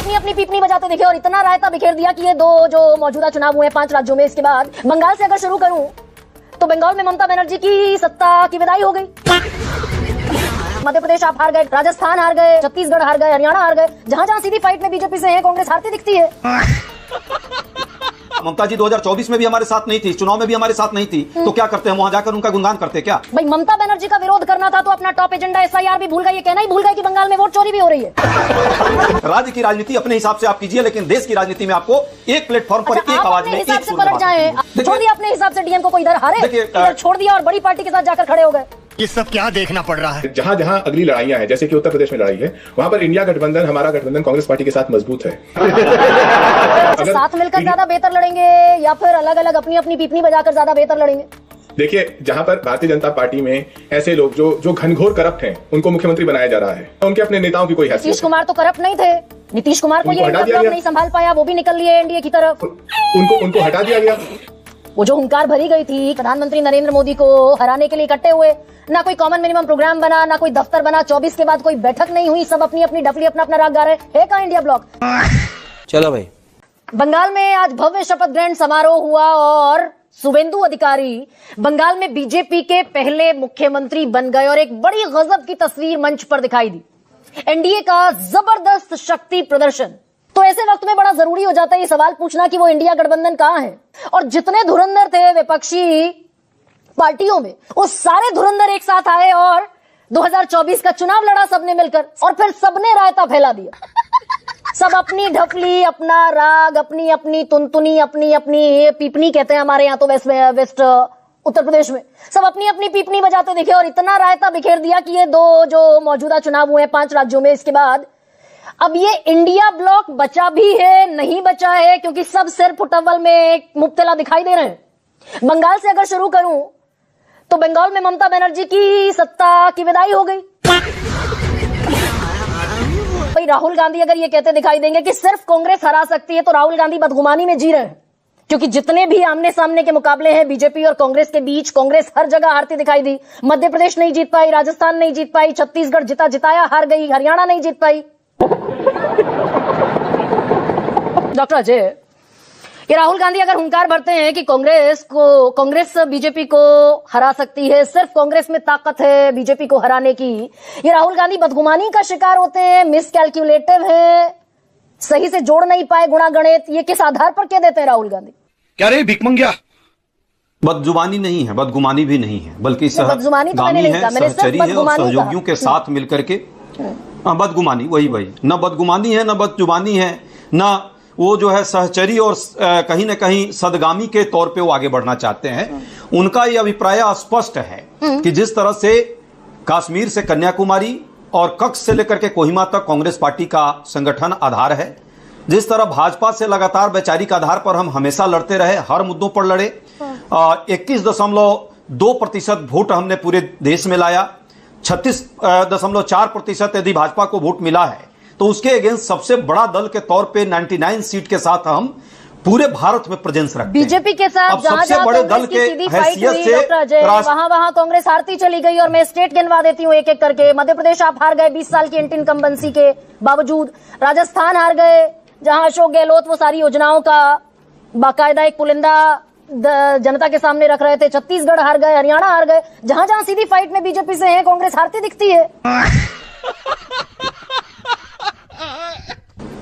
अपनी अपनी पीपनी बजाते दिखे और इतना रायता बिखेर दिया कि ये दो जो मौजूदा चुनाव हुए 5 राज्यों में, इसके बाद बंगाल से अगर शुरू करूं तो बंगाल में ममता बनर्जी की सत्ता की विदाई हो गई। मध्य प्रदेश आप हार गए, राजस्थान हार गए, छत्तीसगढ़ हार गए, हरियाणा हार गए। जहां जहां सीधी फाइट में बीजेपी से है, कांग्रेस हारती दिखती है। ममता जी 2024 में भी हमारे साथ नहीं थी, चुनाव में भी हमारे साथ नहीं थी, तो क्या करते हैं वहां जाकर उनका गुणगान करते क्या? भाई ममता बनर्जी का विरोध करना था तो अपना टॉप एजेंडा एसआईआर भी भूल गए, ये कहना ही भूल गए कि बंगाल में वोट चोरी भी हो रही है। राज्य की राजनीति अपने हिसाब से आप कीजिए, लेकिन देश की राजनीति में आपको एक प्लेटफॉर्म पर एक आवाज में एक हिसाब से पलट जाए। छोड़ दिया अपने हिसाब से डीएम को, इधर हारे, इधर छोड़ दिया और बड़ी पार्टी के साथ जाकर खड़े हो गए। ये सब क्या देखना पड़ रहा है? जहां जहां अगली लड़ाइयां हैं, जैसे कि उत्तर प्रदेश में लड़ाई है, वहां पर इंडिया गठबंधन, हमारा गठबंधन कांग्रेस पार्टी के साथ मजबूत है। साथ मिलकर ज्यादा बेहतर लड़ेंगे या फिर अलग अलग अपनी अपनी पीपनी बजाकर ज्यादा बेहतर लड़ेंगे? देखिए, जहां पर भारतीय जनता पार्टी में ऐसे लोग जो घनघोर करप्ट हैं, उनको मुख्यमंत्री बनाया जा रहा है, उनके अपने नेताओं की कोई हैसियत। नीतीश कुमार तो करप्ट नहीं थे, नीतीश कुमार को ये इंडिया ब्लॉक नहीं संभाल पाया, वो भी निकल लिए एनडीए की तरफ। उनको हटा दिया गया। वो जो हुंकार भरी गई थी प्रधानमंत्री नरेंद्र मोदी को हराने के लिए इकट्ठे हुए, ना कोई कॉमन मिनिमम प्रोग्राम बना, ना कोई दफ्तर बना, 24 के बाद कोई बैठक नहीं हुई, सब अपनी अपनी डफली अपना अपना राग गा रहे हैं। कहां इंडिया ब्लॉक? चलो भाई। बंगाल में आज भव्य शपथ ग्रहण समारोह हुआ और शुभेंदु अधिकारी बंगाल में बीजेपी के पहले मुख्यमंत्री बन गए और एक बड़ी गजब की तस्वीर मंच पर दिखाई दी। एनडीए का जबरदस्त शक्ति प्रदर्शन। तो ऐसे वक्त में बड़ा जरूरी हो जाता है ये सवाल पूछना कि वो इंडिया गठबंधन कहां है। और जितने धुरंधर थे विपक्षी पार्टियों में, वो सारे धुरंधर एक साथ आए और 2024 का चुनाव लड़ा सबने मिलकर, और फिर सबने रायता फैला दिया। सब अपनी ढफली, अपना राग, अपनी अपनी तुनतुनी, अपनी अपनी पीपनी कहते हैं हमारे यहाँ तो वेस्ट उत्तर प्रदेश में, सब अपनी अपनी पीपनी बजाते दिखे और इतना रायता बिखेर दिया कि ये दो जो मौजूदा चुनाव हुए 5 राज्यों में, इसके बाद अब ये इंडिया ब्लॉक बचा भी है नहीं बचा है, क्योंकि सब सिर फुटअव्वल में मुब्तला दिखाई दे रहे हैं। बंगाल से अगर शुरू करूं तो बंगाल में ममता बनर्जी की सत्ता की विदाई हो गई। भाई राहुल गांधी अगर ये कहते दिखाई देंगे कि सिर्फ कांग्रेस हरा सकती है, तो राहुल गांधी बदगुमानी में जी रहे हैं, क्योंकि जितने भी आमने सामने के मुकाबले हैं बीजेपी और कांग्रेस के बीच, कांग्रेस हर जगह हारती दिखाई दी। मध्य प्रदेश नहीं जीत पाई, राजस्थान नहीं जीत पाई, छत्तीसगढ़ जिताया हार गई, हरियाणा नहीं जीत पाई। डॉक्टर अजय, ये राहुल गांधी अगर हुंकार भरते हैं कि कांग्रेस बीजेपी को हरा सकती है, सिर्फ कांग्रेस में ताकत है बीजेपी को हराने की, ये राहुल गांधी बदगुमानी का शिकार होते हैं, मिसकैलकुलेटिव है, सही से जोड़ नहीं पाए गुणा गणित, ये किस आधार पर कह देते हैं राहुल गांधी? क्या रे भिकमंगिया? बदजुबानी नहीं है, बदगुमानी भी नहीं है, बल्कि बदजुबानी तो मैंने नहीं कहा, मैंने सिर्फ बदगुमानी कहा। सहयोगियों के साथ मिलकर के बदगुमानी, वही न बदगुमानी है, न बदजुबानी है, न वो जो है सहचरी और कहीं न कहीं सदगामी के तौर पे वो आगे बढ़ना चाहते हैं। उनका ये अभिप्राय स्पष्ट है कि जिस तरह से कश्मीर से कन्याकुमारी और कच्छ से लेकर के कोहिमा तक कांग्रेस पार्टी का संगठन आधार है, जिस तरह भाजपा से लगातार वैचारिक आधार पर हम हमेशा लड़ते रहे, हर मुद्दों पर लड़े, 21.2% वोट हमने पूरे देश में लाया, 36.4% यदि भाजपा को वोट मिला है, तो उसके अगेंस्ट सबसे बड़ा दल के तौर पे 99 सीट के साथ हम पूरे भारत में प्रेजेंस रखते हैं। बीजेपी के साथ सबसे बड़े दल के हैसियत से वहां कांग्रेस हारती चली गई। और मैं स्टेट गिनवा देती हूँ एक एक करके। मध्य प्रदेश आप हार गए 20 साल की एंटी इनकम्बेंसी के बावजूद, राजस्थान हार गए जहां अशोक गहलोत वो सारी योजनाओं का बाकायदा एक पुलिंदा जनता के सामने रख रहे थे, छत्तीसगढ़ हार गए, हरियाणा हार गए। जहां जहां सीधी फाइट में बीजेपी से है, कांग्रेस हारती दिखती है।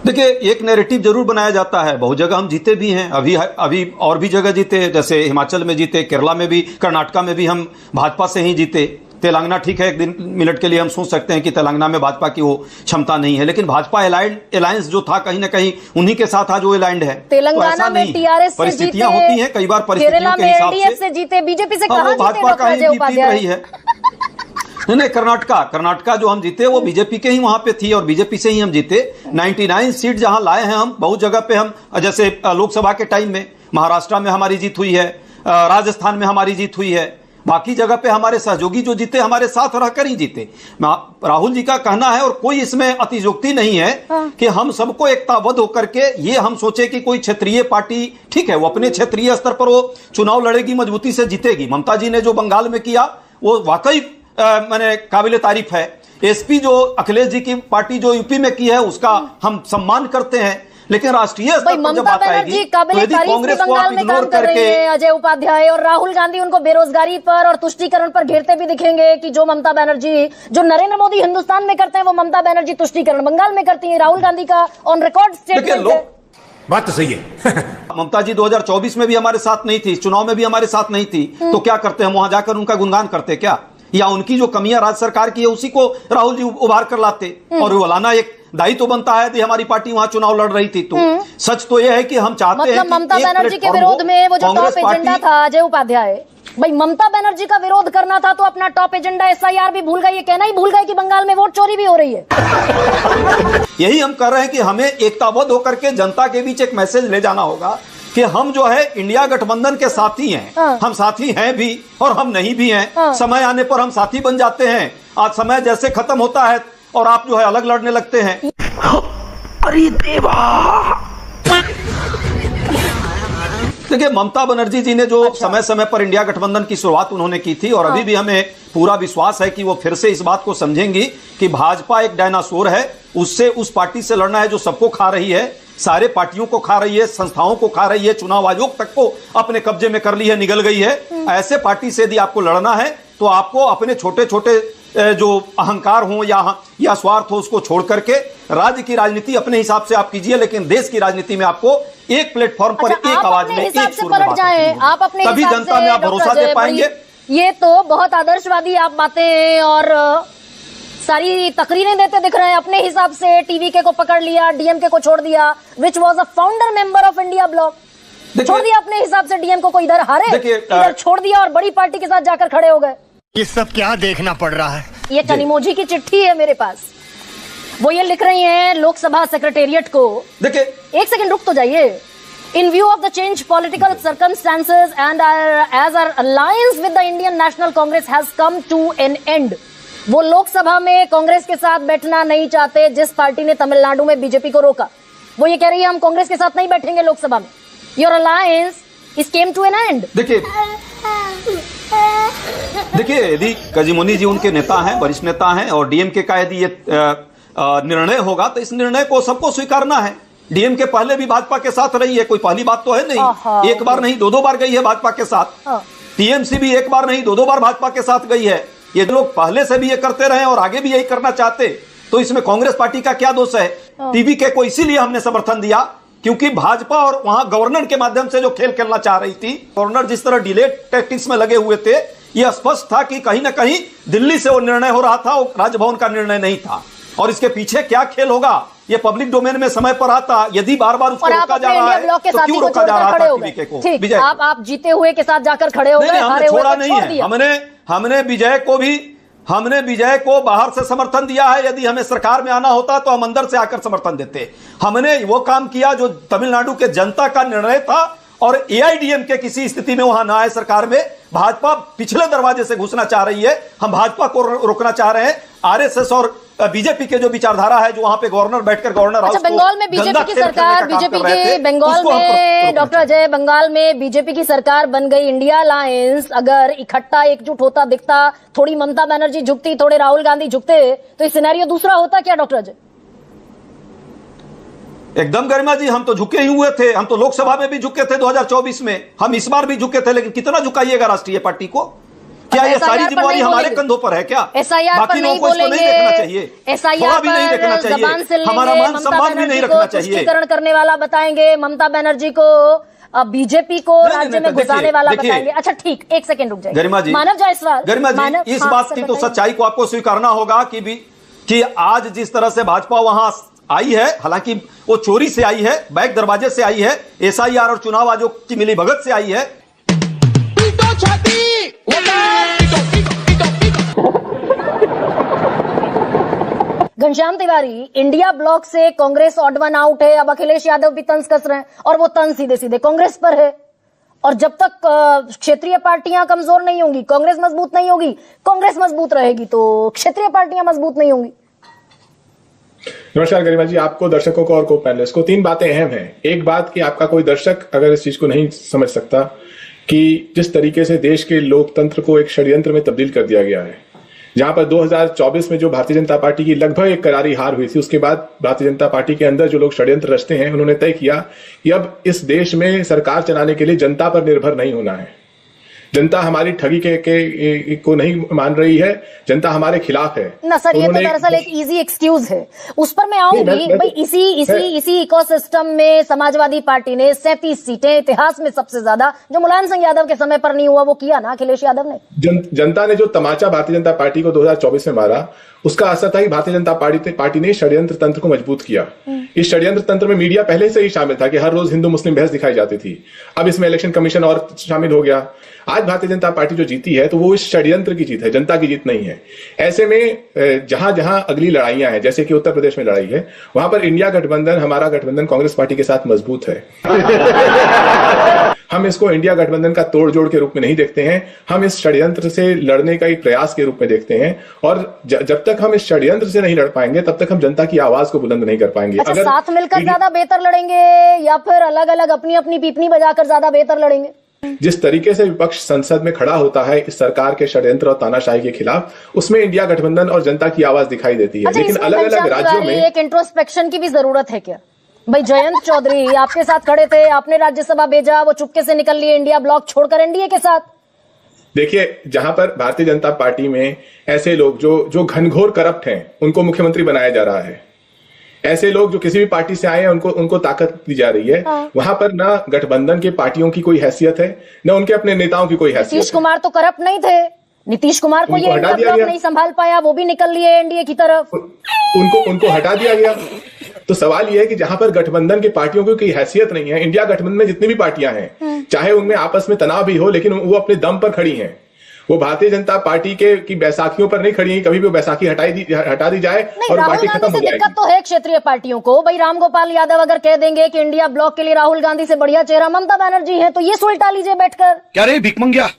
देखिए, एक नैरेटिव जरूर बनाया जाता है, बहुत जगह हम जीते भी हैं, अभी और भी जगह जीते, जैसे हिमाचल में जीते, केरला में भी, कर्नाटका में भी हम भाजपा से ही जीते। तेलंगाना ठीक है, एक मिनट के लिए हम सोच सकते हैं कि तेलंगाना में भाजपा की वो क्षमता नहीं है, लेकिन भाजपा अलायंस जो था कहीं ना कहीं उन्हीं के साथ आज वो अलाइंड है। तेलंगाना में टीआरएस से जीते, परिस्थितियां होती हैं कई बार, परिस्थितियों के हिसाब से जीते, बीजेपी से कहां जीते? भाजपा का ही जीत रही है। नहीं, कर्नाटका जो हम जीते वो बीजेपी के ही वहां पे थी और बीजेपी से ही हम जीते। 99 सीट जहां लाए हैं हम, बहुत जगह पे हम, जैसे लोकसभा के टाइम में महाराष्ट्र में हमारी जीत हुई है, राजस्थान में हमारी जीत हुई है, बाकी जगह पे हमारे सहयोगी जो जीते हमारे साथ रहकर ही जीते। राहुल जी का कहना है, और कोई इसमें अतिशयोक्ति नहीं है, कि हम सबको एकताबद्ध होकर के ये हम सोचे कि कोई क्षेत्रीय पार्टी, ठीक है, वो अपने क्षेत्रीय स्तर पर वो चुनाव लड़ेगी, मजबूती से जीतेगी। ममता जी ने जो बंगाल में किया वो वाकई मैंने काबिले तारीफ है। एसपी जो अखिलेश जी की पार्टी जो यूपी में की है उसका हम सम्मान करते हैं, लेकिन राष्ट्रीय स्तर पर जब बात आएगी तो यदि कांग्रेस को आप इग्नोर करके अजय उपाध्याय और राहुल गांधी उनको बेरोजगारी पर और तुष्टीकरण पर घेरते भी दिखेंगे कि जो ममता बनर्जी, जो नरेंद्र मोदी हिंदुस्तान में करते हैं वो ममता बनर्जी तुष्टीकरण बंगाल में करती है। राहुल गांधी का ऑन रिकॉर्ड स्टेटमेंट है। बात तो सही है। ममता जी 2024 में भी हमारे साथ नहीं थी, चुनाव में भी हमारे साथ नहीं थी, तो क्या करते हैं वहां जाकर उनका गुणगान करते क्या, या उनकी जो कमियां राज्य सरकार की है उसी को राहुल जी उभार कर लाते और वो लाना एक दायित्व बनता है। यदि हमारी पार्टी वहां चुनाव लड़ रही थी तो सच तो यह है कि हम चाहते हैं ममता बनर्जी के विरोध में वो जो टॉप एजेंडा था अजय उपाध्याय, भाई ममता बनर्जी का विरोध करना था तो अपना टॉप एजेंडा एसआईआर भी भूल गए, ये कहना ही भूल गए कि बंगाल में वोट चोरी भी हो रही है। यही हम कर रहे हैं कि हमें एकताबद्ध होकर के जनता के बीच एक मैसेज ले जाना होगा कि हम जो है इंडिया गठबंधन के साथी हैं। हम साथी हैं भी और हम नहीं भी हैं। समय आने पर हम साथी बन जाते हैं। आज समय जैसे खत्म होता है और आप जो है अलग लड़ने लगते हैं। अरे देवा, देखिए ममता बनर्जी जी ने जो समय समय पर इंडिया गठबंधन की शुरुआत उन्होंने की थी और अभी भी हमें पूरा विश्वास है कि वो फिर से इस बात को समझेंगी कि भाजपा एक डायनासोर है, उससे उस पार्टी से लड़ना है जो सबको खा रही है, सारे पार्टियों को खा रही है, संस्थाओं को खा रही है, चुनाव आयोग तक को अपने कब्जे में कर ली है, निगल गई है। ऐसे पार्टी से यदि आपको लड़ना है तो आपको अपने छोटे छोटे जो अहंकार हो या स्वार्थ हो उसको छोड़ करके राज्य की राजनीति अपने हिसाब से आप कीजिए, लेकिन देश की राजनीति में आपको एक प्लेटफॉर्म पर एक आवाज में एक सुर में बात करनी आप अपने तभी जनता में आप भरोसा दे पाएंगे। ये तो बहुत आदर्शवादी आप बातें और सारी तकरीरें देते दिख रहे हैं। अपने हिसाब से टीवीके को पकड़ लिया, डीएमके को छोड़ दिया, which was a founder member of India block, छोड़ दिया अपने हिसाब से। डीएमके को इधर हारे, इधर छोड़ दिया और बड़ी पार्टी के साथ जाकर खड़े हो गए। ये सब क्या देखना पड़ रहा है। ये कनिमोजी की चिट्ठी है मेरे पास, वो ये लिख रही हैं लोकसभा सेक्रेटेरिएट को। देखिए एक सेकंड रुक तो जाइए। In view of the change political circumstances and as our alliance with the Indian National Congress has come to an end. वो लोकसभा में कांग्रेस के साथ बैठना नहीं चाहते जिस पार्टी ने तमिलनाडु में बीजेपी को रोका। वो ये कह रही है हम कांग्रेस के साथ नहीं बैठेंगे लोकसभा में। Your alliance is came to an end. देखिए यदि कजिमुनी जी उनके नेता हैं, वरिष्ठ नेता हैं और डीएमके का यदि ये निर्णय होगा तो इस निर्णय को सबको स्वीकारना है। डीएमके पहले भी भाजपा के साथ रही है, कोई पहली बात तो है नहीं। एक बार नहीं दो बार गई है भाजपा के साथ। टीएमसी भी एक बार नहीं दो बार भाजपा के साथ गई है। ये लोग पहले से भी ये करते रहे और आगे भी यही करना चाहते, तो इसमें कांग्रेस पार्टी का क्या दोष है। टीवीके को इसीलिए हमने समर्थन दिया क्योंकि भाजपा और वहां गवर्नर के माध्यम से जो खेल खेलना चाह रही थी, गवर्नर जिस तरह डिले टैक्टिक्स में लगे हुए थे, यह स्पष्ट था कि कहीं ना कहीं दिल्ली से वो निर्णय हो रहा था, वो राजभवन का निर्णय नहीं था। और इसके पीछे क्या खेल होगा ये पब्लिक डोमेन में समय पर आता। यदि बार बार उसको रोका जा रहा है तो क्यों रोका जा रहा था टीवीके को। विजय आप जीते हुए के साथ जाकर खड़े हो गए, हमने छोड़ा नहीं है। हमने विजय को बाहर से समर्थन दिया है। यदि हमें सरकार में आना होता तो हम अंदर से आकर समर्थन देते। हमने वो काम किया जो तमिलनाडु के जनता का निर्णय था और एआईडीएमके किसी स्थिति में वहां ना आए सरकार में। भाजपा पिछले दरवाजे से घुसना चाह रही है, हम भाजपा को रोकना चाह रहे हैं। आरएसएस और बीजेपी के जो विचारधारा है, जो वहां पे गवर्नर बैठकर गवर्नर हाउस बंगाल में बीजेपी की सरकार, बीजेपी के बंगाल में डॉक्टर अजय, बंगाल में बीजेपी की सरकार बन गई। इंडिया अलायंस अगर इकट्ठा एकजुट होता दिखता, थोड़ी ममता बनर्जी झुकती, थोड़े राहुल गांधी झुकते, तो ये सिनेरियो दूसरा होता क्या डॉक्टर अजय? एकदम गरिमा जी, हम तो झुके ही हुए थे। हम तो लोकसभा में भी झुके थे 2024 में, हम इस बार भी झुके थे। लेकिन कितना झुकाइएगा राष्ट्रीय पार्टी को? क्या ये सारी जिम्मेवारी हमारे कंधों पर है क्या? बाकी लोगों को इसको नहीं देखना चाहिए, थोड़ा भी नहीं देखना चाहिए, हमारा मान सम्मान भी नहीं रखना चाहिए। तुष्टीकरण करने वाला बताएंगे, ममता बनर्जी को बीजेपी को राज्य में घुसाने वाला बताएंगे। अच्छा ठीक, एक सेकंड रुक जाइए गरिमा जी। मानव जायसवाल, गरिमा जी, इस बात की तो सच्चाई को आपको स्वीकारना होगा कि आज जिस तरह से भाजपा वहां आई है, हालांकि वो चोरी से आई है, बैक दरवाजे से आई है, एसआईआर और चुनाव आयोग की मिली भगत से आई है। घनश्याम तिवारी, इंडिया ब्लॉक से कांग्रेस ऑड वन आउट है। अब अखिलेश यादव भी तंज कस रहे हैं और वो तंज सीधे सीधे कांग्रेस पर है। और जब तक क्षेत्रीय पार्टियां कमजोर नहीं होंगी, कांग्रेस मजबूत नहीं होगी, कांग्रेस मजबूत रहेगी तो क्षेत्रीय पार्टियां मजबूत नहीं होंगी। नमस्कार गरिमा जी, आपको, दर्शकों को और को पैनलिस्ट को 3 बातें अहम हैं। एक बात कि आपका कोई दर्शक अगर इस चीज को नहीं समझ सकता कि जिस तरीके से देश के लोकतंत्र को एक षड्यंत्र में तब्दील कर दिया गया है, जहां पर 2024 में जो भारतीय जनता पार्टी की लगभग एक करारी हार हुई थी, उसके बाद भारतीय जनता पार्टी के अंदर जो लोग षड्यंत्र रचते हैं, उन्होंने तय किया कि अब इस देश में सरकार चलाने के लिए जनता पर निर्भर नहीं होना है। जनता हमारी ठगी को नहीं मान रही है, जनता हमारे खिलाफ है ना सर। ये तो दरअसल एक इजी एक्सक्यूज है, उस पर मैं आऊंगी भाई। इसी इकोसिस्टम में समाजवादी पार्टी ने 37 सीटें, इतिहास में सबसे ज्यादा, जो मुलायम सिंह यादव के समय पर नहीं हुआ वो किया ना अखिलेश यादव ने। जनता ने जो तमाचा भारतीय जनता पार्टी को 2024 में मारा, उसका असर था कि भारतीय जनता पार्टी ने षड्यंत्र तंत्र को मजबूत किया। इस षड्यंत्र तंत्र में मीडिया पहले से ही शामिल था कि हर रोज हिंदू मुस्लिम बहस दिखाई जाती थी। अब इसमें इलेक्शन कमीशन और शामिल हो गया। आज भारतीय जनता पार्टी जो जीती है तो वो इस षड्यंत्र की जीत है, जनता की जीत नहीं है। ऐसे में जहां जहां अगली लड़ाइयां हैं, जैसे कि उत्तर प्रदेश में लड़ाई है, वहां पर इंडिया गठबंधन, हमारा गठबंधन कांग्रेस पार्टी के साथ मजबूत है। हम इसको इंडिया गठबंधन का तोड़ जोड़ के रूप में नहीं देखते हैं, हम इस षड्यंत्र से लड़ने का एक प्रयास के रूप में देखते हैं। और जब तक हम इस षड्यंत्र से नहीं लड़ पाएंगे तब तक हम जनता की आवाज को बुलंद नहीं कर पाएंगे। अच्छा, अगर साथ मिलकर ज्यादा बेहतर लड़ेंगे या फिर अलग अलग अपनी अपनी पीपनी बजाकर ज्यादा बेहतर लड़ेंगे? जिस तरीके से विपक्ष संसद में खड़ा होता है इस सरकार के षड्यंत्र और तानाशाही के खिलाफ, उसमें इंडिया गठबंधन और जनता की आवाज दिखाई देती है। अच्छा, लेकिन अलग अलग राज्यों में एक इंट्रोस्पेक्शन की भी जरूरत है क्या? भाई जयंत चौधरी आपके साथ खड़े थे, आपने राज्यसभा भेजा, वो चुपके से निकल लिए इंडिया ब्लॉक छोड़कर एनडीए के साथ। देखिए, जहां पर भारतीय जनता पार्टी में ऐसे लोग जो घनघोर करप्ट हैं, उनको मुख्यमंत्री बनाया जा रहा है। ऐसे लोग जो किसी भी पार्टी से आए हैं उनको ताकत दी जा रही है। वहां पर ना गठबंधन के पार्टियों की कोई हैसियत है, ना उनके अपने नेताओं की कोई हैसियत है। नीतीश कुमार तो करप्ट नहीं थे, नीतीश कुमार को ये इंडिया ब्लॉक नहीं संभाल पाया, वो भी निकल लिए एनडीए की तरफ। उनको हटा दिया गया। तो सवाल यह है कि जहां पर गठबंधन की पार्टियों की कोई हैसियत नहीं है, इंडिया गठबंधन में जितनी भी पार्टियां हैं, चाहे उनमें आपस में तनाव भी हो, लेकिन वो अपने दम पर खड़ी हैं। वो भारतीय जनता पार्टी की बैसाखियों पर नहीं खड़ी है। कभी भी बैसाखी हटा दी जाए और पार्टी खत्म हो जाएगी। दिक्कत तो है क्षेत्रीय पार्टियों को। भाई रामगोपाल यादव अगर कह देंगे कि इंडिया ब्लॉक के लिए राहुल गांधी से बढ़िया चेहरा ममता बनर्जी है, तो ये सुलटा लीजिए बैठकर। क्या रे भिखमंगिया?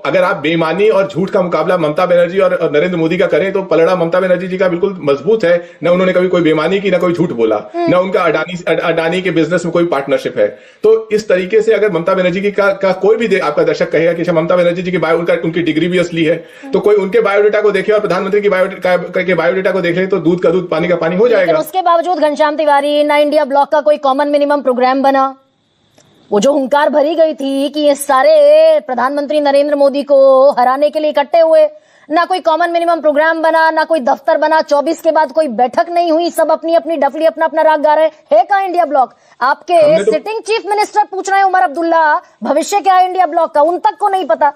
अगर आप बेईमानी और झूठ का मुकाबला ममता बनर्जी और नरेंद्र मोदी का करें, तो पलड़ा ममता बनर्जी जी का बिल्कुल मजबूत है। न उन्होंने कभी कोई बेईमानी की, न कोई झूठ बोला, न उनका अडानी के बिजनेस में कोई पार्टनरशिप है। तो इस तरीके से अगर ममता बनर्जी की का कोई भी आपका दर्शक कहेगा कि ममता बनर्जी जी की उनकी डिग्री भी असली है, तो कोई उनके बायोडेटा को देखे और प्रधानमंत्री के बायोडेटा को देख ले, तो दूध का दूध पानी का पानी हो जाएगा। उसके बावजूद घनश्याम तिवारी, ना इंडिया ब्लॉक का कोई कॉमन मिनिमम प्रोग्राम बना। वो जो हुंकार भरी गई थी कि ये सारे प्रधानमंत्री नरेंद्र मोदी को हराने के लिए इकट्ठे हुए, ना कोई कॉमन मिनिमम प्रोग्राम बना, ना कोई दफ्तर बना, 24 के बाद कोई बैठक नहीं हुई, सब अपनी अपनी डफली अपना अपना राग गा रहे है। कहाँ इंडिया ब्लॉक? आपके सिटिंग चीफ मिनिस्टर पूछ रहे हैं उमर अब्दुल्ला, भविष्य क्या है इंडिया ब्लॉक का, उन तक को नहीं पता।